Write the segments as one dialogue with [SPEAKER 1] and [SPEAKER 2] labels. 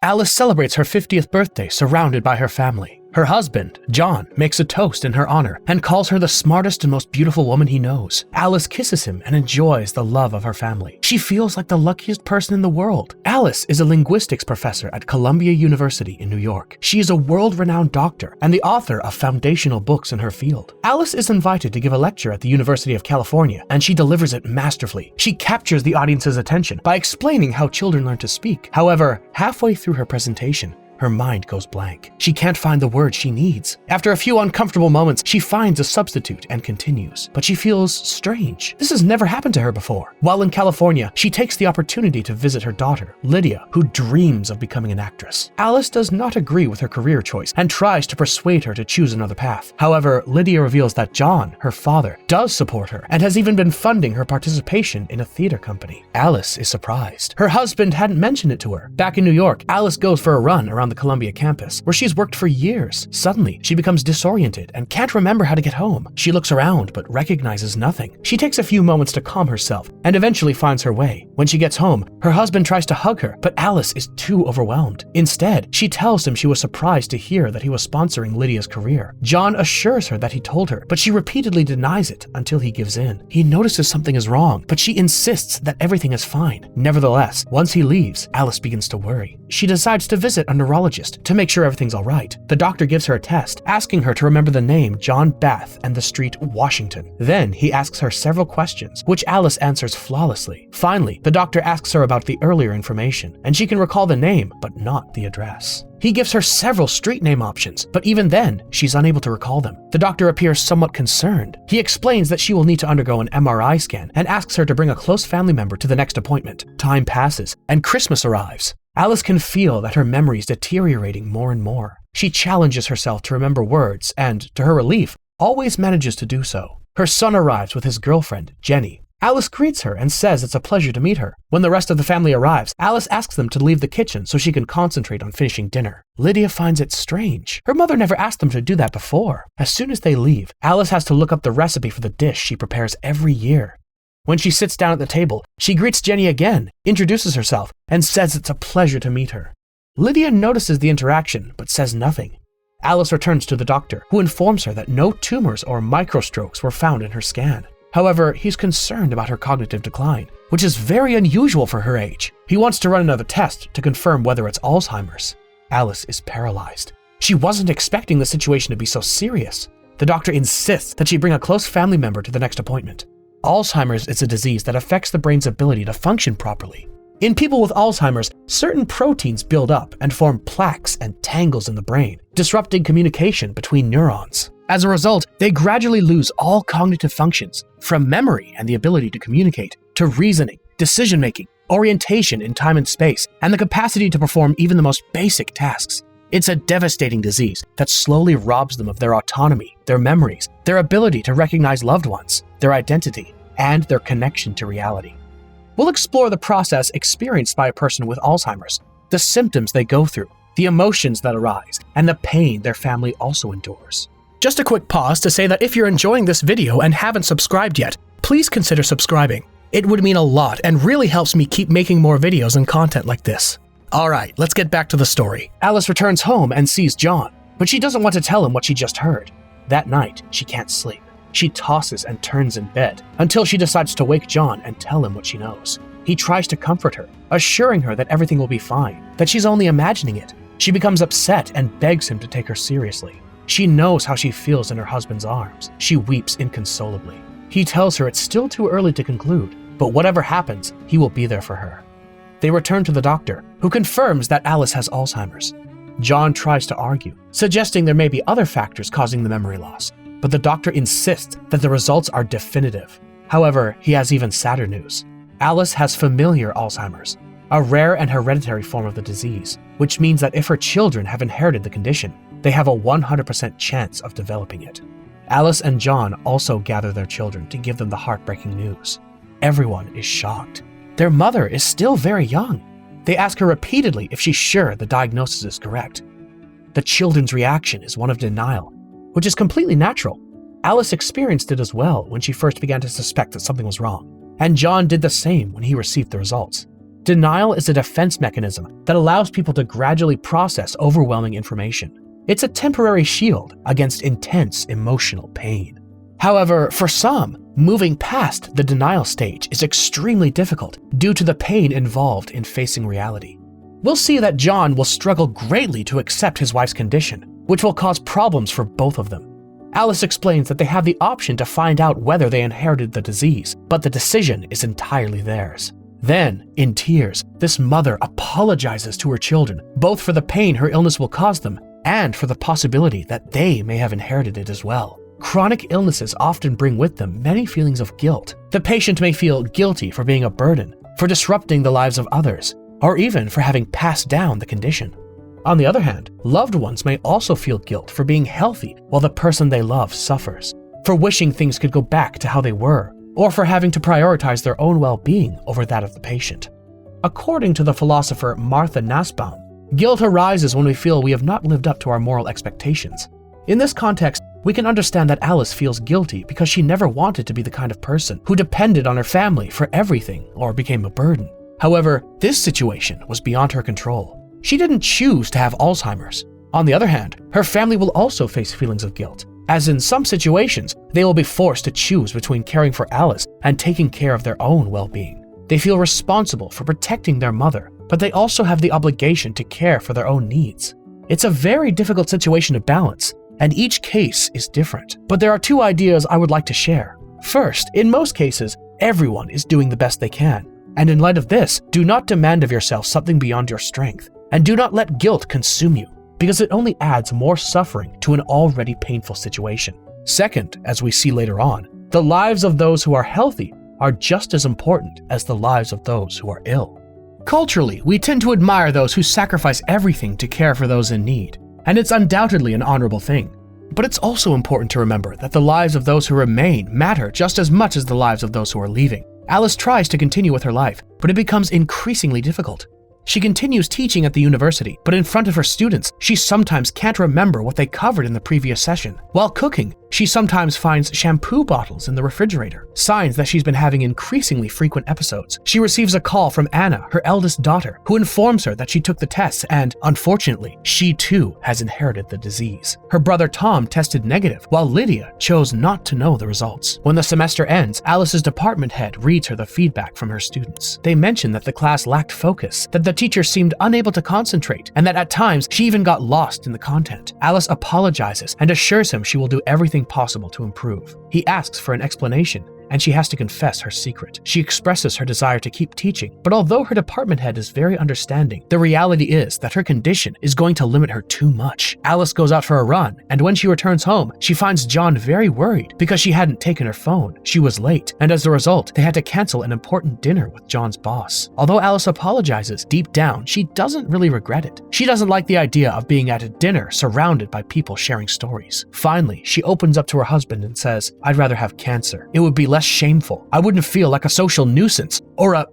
[SPEAKER 1] Alice celebrates her 50th birthday surrounded by her family. Her husband, John, makes a toast in her honor and calls her the smartest and most beautiful woman he knows. Alice kisses him and enjoys the love of her family. She feels like the luckiest person in the world. Alice is a linguistics professor at Columbia University in New York. She is a world-renowned doctor and the author of foundational books in her field. Alice is invited to give a lecture at the University of California, and she delivers it masterfully. She captures the audience's attention by explaining how children learn to speak. However, halfway through her presentation, her mind goes blank. She can't find the words she needs. After a few uncomfortable moments, she finds a substitute and continues, but she feels strange. This has never happened to her before. While in California, she takes the opportunity to visit her daughter, Lydia, who dreams of becoming an actress. Alice does not agree with her career choice and tries to persuade her to choose another path. However, Lydia reveals that John, her father, does support her and has even been funding her participation in a theater company. Alice is surprised. Her husband hadn't mentioned it to her. Back in New York, Alice goes for a run around the Columbia campus, where she's worked for years. Suddenly, she becomes disoriented and can't remember how to get home. She looks around but recognizes nothing. She takes a few moments to calm herself and eventually finds her way. When she gets home, her husband tries to hug her, but Alice is too overwhelmed. Instead, she tells him she was surprised to hear that he was sponsoring Lydia's career. John assures her that he told her, but she repeatedly denies it until he gives in. He notices something is wrong, but she insists that everything is fine. Nevertheless, once he leaves, Alice begins to worry. She decides to visit a neurologist to make sure everything's all right. The doctor gives her a test, asking her to remember the name John Bath and the street Washington. Then he asks her several questions, which Alice answers flawlessly. Finally, the doctor asks her about the earlier information, and she can recall the name, but not the address. He gives her several street name options, but even then, she's unable to recall them. The doctor appears somewhat concerned. He explains that she will need to undergo an MRI scan and asks her to bring a close family member to the next appointment. Time passes, and Christmas arrives. Alice can feel that her memory is deteriorating more and more. She challenges herself to remember words and, to her relief, always manages to do so. Her son arrives with his girlfriend, Jenny. Alice greets her and says it's a pleasure to meet her. When the rest of the family arrives, Alice asks them to leave the kitchen so she can concentrate on finishing dinner. Lydia finds it strange. Her mother never asked them to do that before. As soon as they leave, Alice has to look up the recipe for the dish she prepares every year. When she sits down at the table, she greets Jenny again, introduces herself, and says it's a pleasure to meet her. Lydia notices the interaction, but says nothing. Alice returns to the doctor, who informs her that no tumors or microstrokes were found in her scan. However, he's concerned about her cognitive decline, which is very unusual for her age. He wants to run another test to confirm whether it's Alzheimer's. Alice is paralyzed. She wasn't expecting the situation to be so serious. The doctor insists that she bring a close family member to the next appointment. Alzheimer's is a disease that affects the brain's ability to function properly. In people with Alzheimer's, certain proteins build up and form plaques and tangles in the brain, disrupting communication between neurons. As a result, they gradually lose all cognitive functions, from memory and the ability to communicate, to reasoning, decision-making, orientation in time and space, and the capacity to perform even the most basic tasks. It's a devastating disease that slowly robs them of their autonomy, their memories, their ability to recognize loved ones, their identity, and their connection to reality. We'll explore the process experienced by a person with Alzheimer's, the symptoms they go through, the emotions that arise, and the pain their family also endures. Just a quick pause to say that if you're enjoying this video and haven't subscribed yet, please consider subscribing. It would mean a lot and really helps me keep making more videos and content like this. Alright, let's get back to the story. Alice returns home and sees John, but she doesn't want to tell him what she just heard. That night, she can't sleep. She tosses and turns in bed until she decides to wake John and tell him what she knows. He tries to comfort her, assuring her that everything will be fine, that she's only imagining it. She becomes upset and begs him to take her seriously. She knows how she feels in her husband's arms. She weeps inconsolably. He tells her it's still too early to conclude, but whatever happens, he will be there for her. They return to the doctor, who confirms that Alice has Alzheimer's. John tries to argue, suggesting there may be other factors causing the memory loss, but the doctor insists that the results are definitive. However, he has even sadder news. Alice has familiar Alzheimer's, a rare and hereditary form of the disease, which means that if her children have inherited the condition, they have a 100% chance of developing it. Alice and John also gather their children to give them the heartbreaking news. Everyone is shocked. Their mother is still very young. They ask her repeatedly if she's sure the diagnosis is correct. The children's reaction is one of denial, which is completely natural. Alice experienced it as well when she first began to suspect that something was wrong, and John did the same when he received the results. Denial is a defense mechanism that allows people to gradually process overwhelming information. It's a temporary shield against intense emotional pain. However, for some, moving past the denial stage is extremely difficult due to the pain involved in facing reality. We'll see that John will struggle greatly to accept his wife's condition, which will cause problems for both of them. Alice explains that they have the option to find out whether they inherited the disease, but the decision is entirely theirs. Then, in tears, this mother apologizes to her children, both for the pain her illness will cause them and for the possibility that they may have inherited it as well. Chronic illnesses often bring with them many feelings of guilt. The patient may feel guilty for being a burden, for disrupting the lives of others, or even for having passed down the condition. On the other hand, loved ones may also feel guilt for being healthy while the person they love suffers, for wishing things could go back to how they were, or for having to prioritize their own well-being over that of the patient. According to the philosopher Martha Nussbaum, guilt arises when we feel we have not lived up to our moral expectations. In this context, we can understand that Alice feels guilty because she never wanted to be the kind of person who depended on her family for everything or became a burden. However, this situation was beyond her control. She didn't choose to have Alzheimer's. On the other hand, her family will also face feelings of guilt, as in some situations, they will be forced to choose between caring for Alice and taking care of their own well-being. They feel responsible for protecting their mother, but they also have the obligation to care for their own needs. It's a very difficult situation to balance, and each case is different. But there are two ideas I would like to share. First, in most cases, everyone is doing the best they can. And in light of this, do not demand of yourself something beyond your strength. And do not let guilt consume you, because it only adds more suffering to an already painful situation. Second, as we see later on, the lives of those who are healthy are just as important as the lives of those who are ill. Culturally, we tend to admire those who sacrifice everything to care for those in need, and it's undoubtedly an honorable thing. But it's also important to remember that the lives of those who remain matter just as much as the lives of those who are leaving. Alice tries to continue with her life, but it becomes increasingly difficult. She continues teaching at the university, but in front of her students, she sometimes can't remember what they covered in the previous session. While cooking, she sometimes finds shampoo bottles in the refrigerator, signs that she's been having increasingly frequent episodes. She receives a call from Anna, her eldest daughter, who informs her that she took the tests and, unfortunately, she too has inherited the disease. Her brother Tom tested negative, while Lydia chose not to know the results. When the semester ends, Alice's department head reads her the feedback from her students. They mention that the class lacked focus, that the teacher seemed unable to concentrate, and that at times she even got lost in the content. Alice apologizes and assures him she will do everything possible to improve. He asks for an explanation, and she has to confess her secret. She expresses her desire to keep teaching, but although her department head is very understanding, the reality is that her condition is going to limit her too much. Alice goes out for a run, and when she returns home, she finds John very worried because she hadn't taken her phone. She was late, and as a result, they had to cancel an important dinner with John's boss. Although Alice apologizes, deep down, she doesn't really regret it. She doesn't like the idea of being at a dinner surrounded by people sharing stories. Finally, she opens up to her husband and says, "I'd rather have cancer. It would be less shameful. I wouldn't feel like a social nuisance or a..."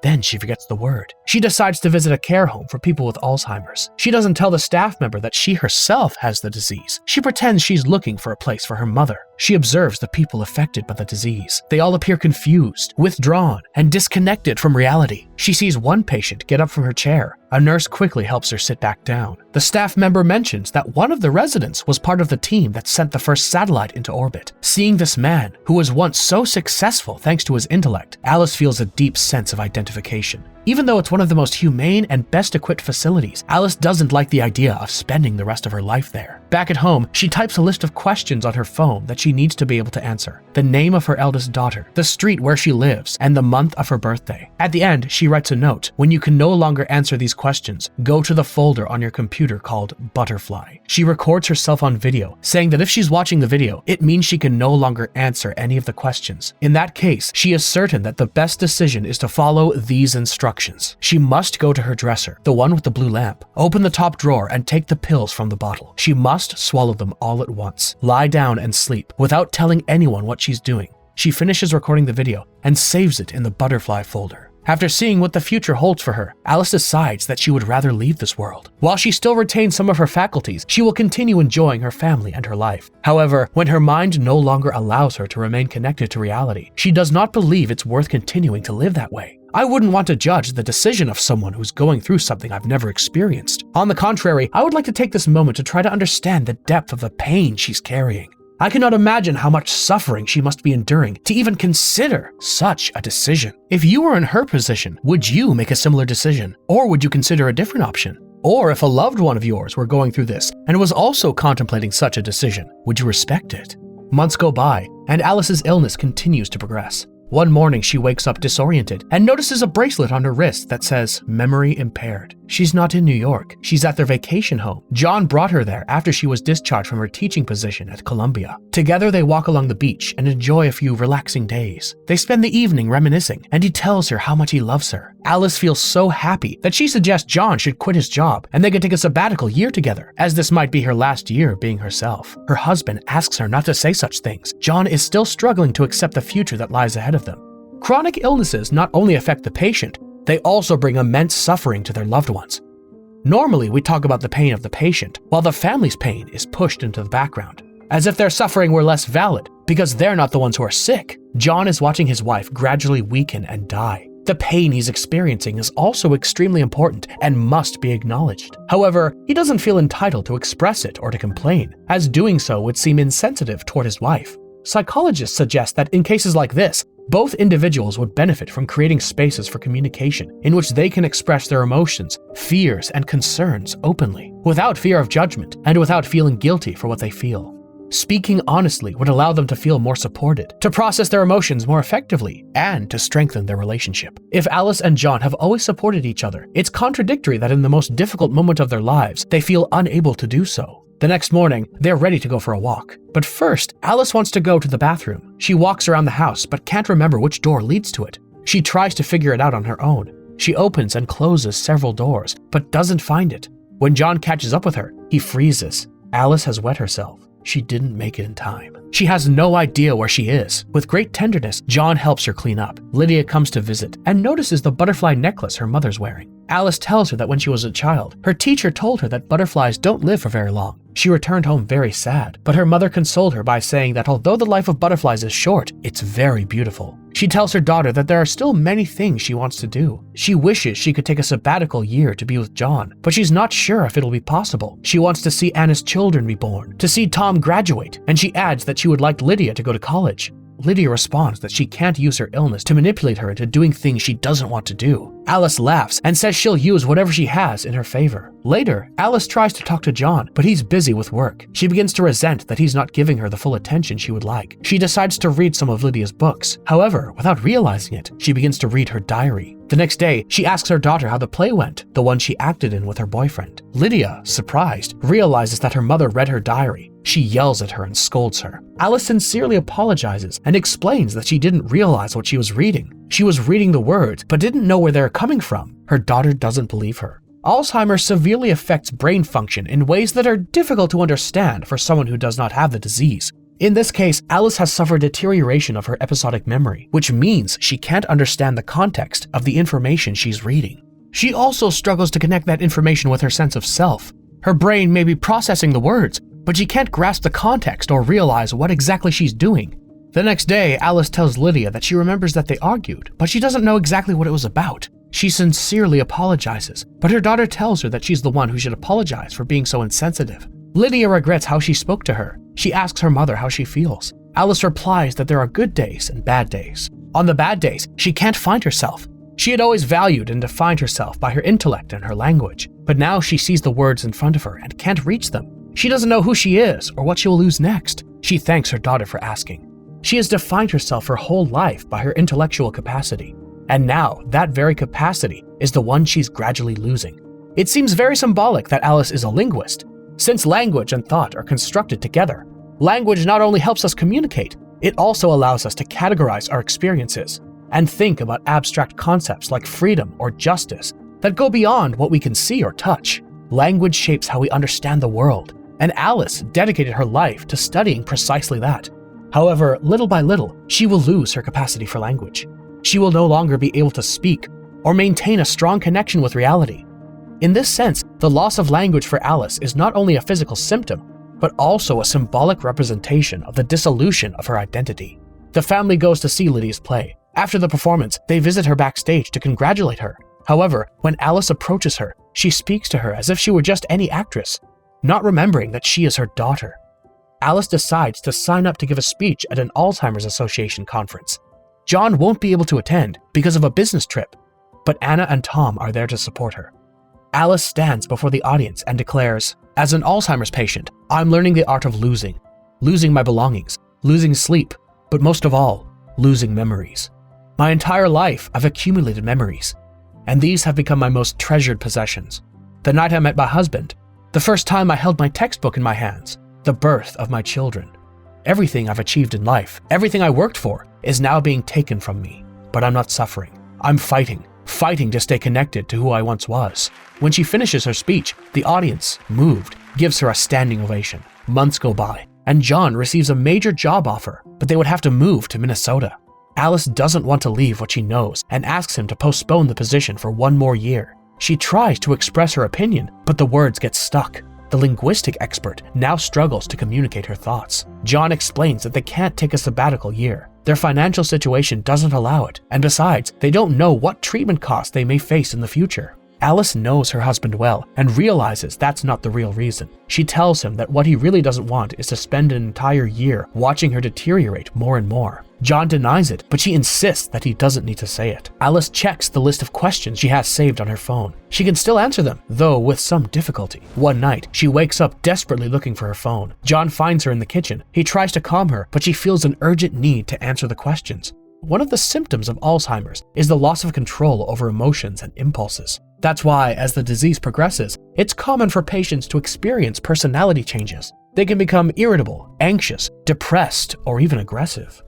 [SPEAKER 1] Then she forgets the word. She decides to visit a care home for people with Alzheimer's. She doesn't tell the staff member that she herself has the disease. She pretends she's looking for a place for her mother. She observes the people affected by the disease. They all appear confused, withdrawn, and disconnected from reality. She sees one patient get up from her chair. A nurse quickly helps her sit back down. The staff member mentions that one of the residents was part of the team that sent the first satellite into orbit. Seeing this man, who was once so successful thanks to his intellect, Alice feels a deep sense of identification. Even though it's one of the most humane and best-equipped facilities, Alice doesn't like the idea of spending the rest of her life there. Back at home, she types a list of questions on her phone that she needs to be able to answer. The name of her eldest daughter, the street where she lives, and the month of her birthday. At the end, she writes a note. When you can no longer answer these questions, go to the folder on your computer called Butterfly. She records herself on video, saying that if she's watching the video, it means she can no longer answer any of the questions. In that case, she is certain that the best decision is to follow these instructions. She must go to her dresser, the one with the blue lamp, open the top drawer and take the pills from the bottle. She must swallow them all at once, lie down and sleep without telling anyone what she's doing. She finishes recording the video and saves it in the Butterfly folder. After seeing what the future holds for her, Alice decides that she would rather leave this world. While she still retains some of her faculties, she will continue enjoying her family and her life. However, when her mind no longer allows her to remain connected to reality, she does not believe it's worth continuing to live that way. I wouldn't want to judge the decision of someone who's going through something I've never experienced. On the contrary, I would like to take this moment to try to understand the depth of the pain she's carrying. I cannot imagine how much suffering she must be enduring to even consider such a decision. If you were in her position, would you make a similar decision? Or would you consider a different option? Or if a loved one of yours were going through this and was also contemplating such a decision, would you respect it? Months go by, and Alice's illness continues to progress. One morning, she wakes up disoriented and notices a bracelet on her wrist that says, "Memory impaired." She's not in New York. She's at their vacation home. John brought her there after she was discharged from her teaching position at Columbia. Together, they walk along the beach and enjoy a few relaxing days. They spend the evening reminiscing, and he tells her how much he loves her. Alice feels so happy that she suggests John should quit his job and they could take a sabbatical year together, as this might be her last year being herself. Her husband asks her not to say such things. John is still struggling to accept the future that lies ahead of them. Chronic illnesses not only affect the patient, they also bring immense suffering to their loved ones. Normally, we talk about the pain of the patient, while the family's pain is pushed into the background, as if their suffering were less valid because they're not the ones who are sick. John is watching his wife gradually weaken and die. The pain he's experiencing is also extremely important and must be acknowledged. However, he doesn't feel entitled to express it or to complain, as doing so would seem insensitive toward his wife. Psychologists suggest that in cases like this, both individuals would benefit from creating spaces for communication in which they can express their emotions, fears, and concerns openly, without fear of judgment and without feeling guilty for what they feel. Speaking honestly would allow them to feel more supported, to process their emotions more effectively, and to strengthen their relationship. If Alice and John have always supported each other, it's contradictory that in the most difficult moment of their lives, they feel unable to do so. The next morning, they're ready to go for a walk. But first, Alice wants to go to the bathroom. She walks around the house but can't remember which door leads to it. She tries to figure it out on her own. She opens and closes several doors, but doesn't find it. When John catches up with her, he freezes. Alice has wet herself. She didn't make it in time. She has no idea where she is. With great tenderness, John helps her clean up. Lydia comes to visit and notices the butterfly necklace her mother's wearing. Alice tells her that when she was a child, her teacher told her that butterflies don't live for very long. She returned home very sad, but her mother consoled her by saying that although the life of butterflies is short, it's very beautiful. She tells her daughter that there are still many things she wants to do. She wishes she could take a sabbatical year to be with John, but she's not sure if it'll be possible. She wants to see Anna's children be born, to see Tom graduate, and she adds that she would like Lydia to go to college. Lydia responds that she can't use her illness to manipulate her into doing things she doesn't want to do. Alice laughs and says she'll use whatever she has in her favor. Later, Alice tries to talk to John, but he's busy with work. She begins to resent that he's not giving her the full attention she would like. She decides to read some of Lydia's books. However, without realizing it, she begins to read her diary. The next day, she asks her daughter how the play went, the one she acted in with her boyfriend. Lydia, surprised, realizes that her mother read her diary. She yells at her and scolds her. Alice sincerely apologizes and explains that she didn't realize what she was reading. She was reading the words, but didn't know where they were coming from. Her daughter doesn't believe her. Alzheimer severely affects brain function in ways that are difficult to understand for someone who does not have the disease. In this case, Alice has suffered deterioration of her episodic memory, which means she can't understand the context of the information she's reading. She also struggles to connect that information with her sense of self. Her brain may be processing the words, but she can't grasp the context or realize what exactly she's doing. The next day, Alice tells Lydia that she remembers that they argued, but she doesn't know exactly what it was about. She sincerely apologizes, but her daughter tells her that she's the one who should apologize for being so insensitive. Lydia regrets how she spoke to her. She asks her mother how she feels. Alice replies that there are good days and bad days. On the bad days, she can't find herself. She had always valued and defined herself by her intellect and her language, but now she sees the words in front of her and can't reach them. She doesn't know who she is or what she will lose next. She thanks her daughter for asking. She has defined herself her whole life by her intellectual capacity, and now that very capacity is the one she's gradually losing. It seems very symbolic that Alice is a linguist. Since language and thought are constructed together, language not only helps us communicate, it also allows us to categorize our experiences and think about abstract concepts like freedom or justice that go beyond what we can see or touch. Language shapes how we understand the world, and Alice dedicated her life to studying precisely that. However, little by little, she will lose her capacity for language. she will no longer be able to speak or maintain a strong connection with reality. In this sense, the loss of language for Alice is not only a physical symptom, but also a symbolic representation of the dissolution of her identity. The family goes to see Lydia's play. After the performance, they visit her backstage to congratulate her. However, when Alice approaches her, she speaks to her as if she were just any actress, not remembering that she is her daughter. Alice decides to sign up to give a speech at an Alzheimer's Association conference. John won't be able to attend because of a business trip, but Anna and Tom are there to support her. Alice stands before the audience and declares, "As an Alzheimer's patient, I'm learning the art of losing my belongings, losing sleep, but most of all, losing memories. My entire life, I've accumulated memories, and these have become my most treasured possessions. The night I met my husband, the first time I held my textbook in my hands, the birth of my children. Everything I've achieved in life, everything I worked for, is now being taken from me. But I'm not suffering. I'm fighting to stay connected to who I once was." When she finishes her speech, the audience, moved, gives her a standing ovation. Months go by, and John receives a major job offer, but they would have to move to Minnesota. Alice doesn't want to leave what she knows and asks him to postpone the position for one more year. She tries to express her opinion, but the words get stuck. The linguistic expert now struggles to communicate her thoughts. John explains that they can't take a sabbatical year. Their financial situation doesn't allow it, and besides, they don't know what treatment costs they may face in the future. Alice knows her husband well and realizes that's not the real reason. She tells him that what he really doesn't want is to spend an entire year watching her deteriorate more and more. John denies it, but she insists that he doesn't need to say it. Alice checks the list of questions she has saved on her phone. She can still answer them, though with some difficulty. One night, she wakes up desperately looking for her phone. John finds her in the kitchen. He tries to calm her, but she feels an urgent need to answer the questions. One of the symptoms of Alzheimer's is the loss of control over emotions and impulses. That's why, as the disease progresses, it's common for patients to experience personality changes. They can become irritable, anxious, depressed, or even aggressive.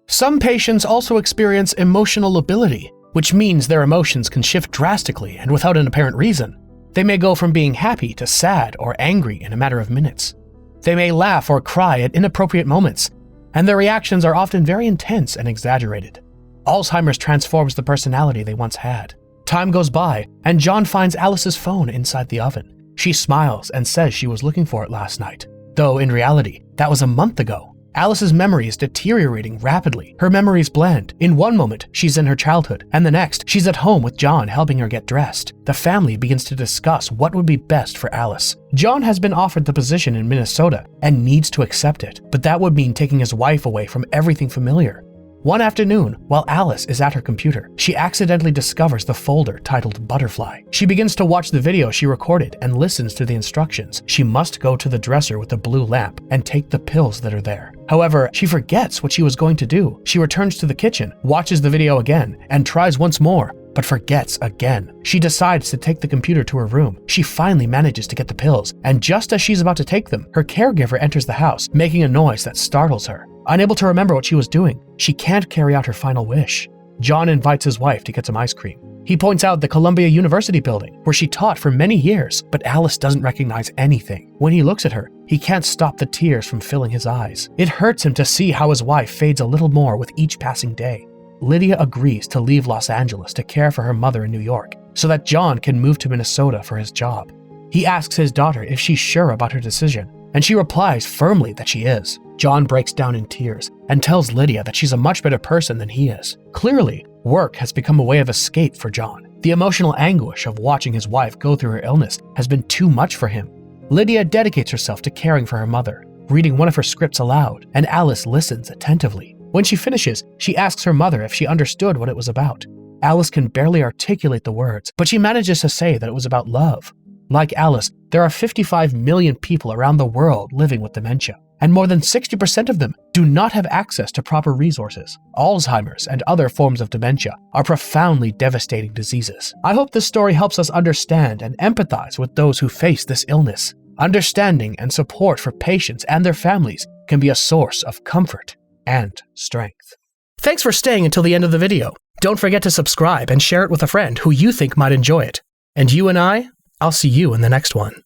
[SPEAKER 1] Some patients also experience emotional lability, which means their emotions can shift drastically and without an apparent reason. They may go from being happy to sad or angry in a matter of minutes. They may laugh or cry at inappropriate moments, and their reactions are often very intense and exaggerated. Alzheimer's transforms the personality they once had. Time goes by, and John finds Alice's phone inside the oven. She smiles and says she was looking for it last night, though in reality, that was a month ago. Alice's memory is deteriorating rapidly. Her memories blend. In one moment, she's in her childhood, and the next, she's at home with John helping her get dressed. The family begins to discuss what would be best for Alice. John has been offered the position in Minnesota and needs to accept it, but that would mean taking his wife away from everything familiar. One afternoon, while Alice is at her computer, she accidentally discovers the folder titled Butterfly. She begins to watch the video she recorded and listens to the instructions. She must go to the dresser with the blue lamp and take the pills that are there. However, she forgets what she was going to do. She returns to the kitchen, watches the video again, and tries once more, but forgets again. She decides to take the computer to her room. She finally manages to get the pills, and just as she's about to take them, her caregiver enters the house, making a noise that startles her. Unable to remember what she was doing, she can't carry out her final wish. John invites his wife to get some ice cream. He points out the Columbia University building, where she taught for many years, but Alice doesn't recognize anything. When he looks at her, he can't stop the tears from filling his eyes. It hurts him to see how his wife fades a little more with each passing day. Lydia agrees to leave Los Angeles to care for her mother in New York, so that John can move to Minnesota for his job. He asks his daughter if she's sure about her decision, and she replies firmly that she is. John breaks down in tears and tells Lydia that she's a much better person than he is. Clearly, work has become a way of escape for John. The emotional anguish of watching his wife go through her illness has been too much for him. Lydia dedicates herself to caring for her mother, reading one of her scripts aloud, and Alice listens attentively. When she finishes, she asks her mother if she understood what it was about. Alice can barely articulate the words, but she manages to say that it was about love. Like Alice, there are 55 million people around the world living with dementia, and more than 60% of them do not have access to proper resources. Alzheimer's and other forms of dementia are profoundly devastating diseases. I hope this story helps us understand and empathize with those who face this illness. Understanding and support for patients and their families can be a source of comfort and strength. Thanks for staying until the end of the video. Don't forget to subscribe and share it with a friend who you think might enjoy it. And you and I'll see you in the next one.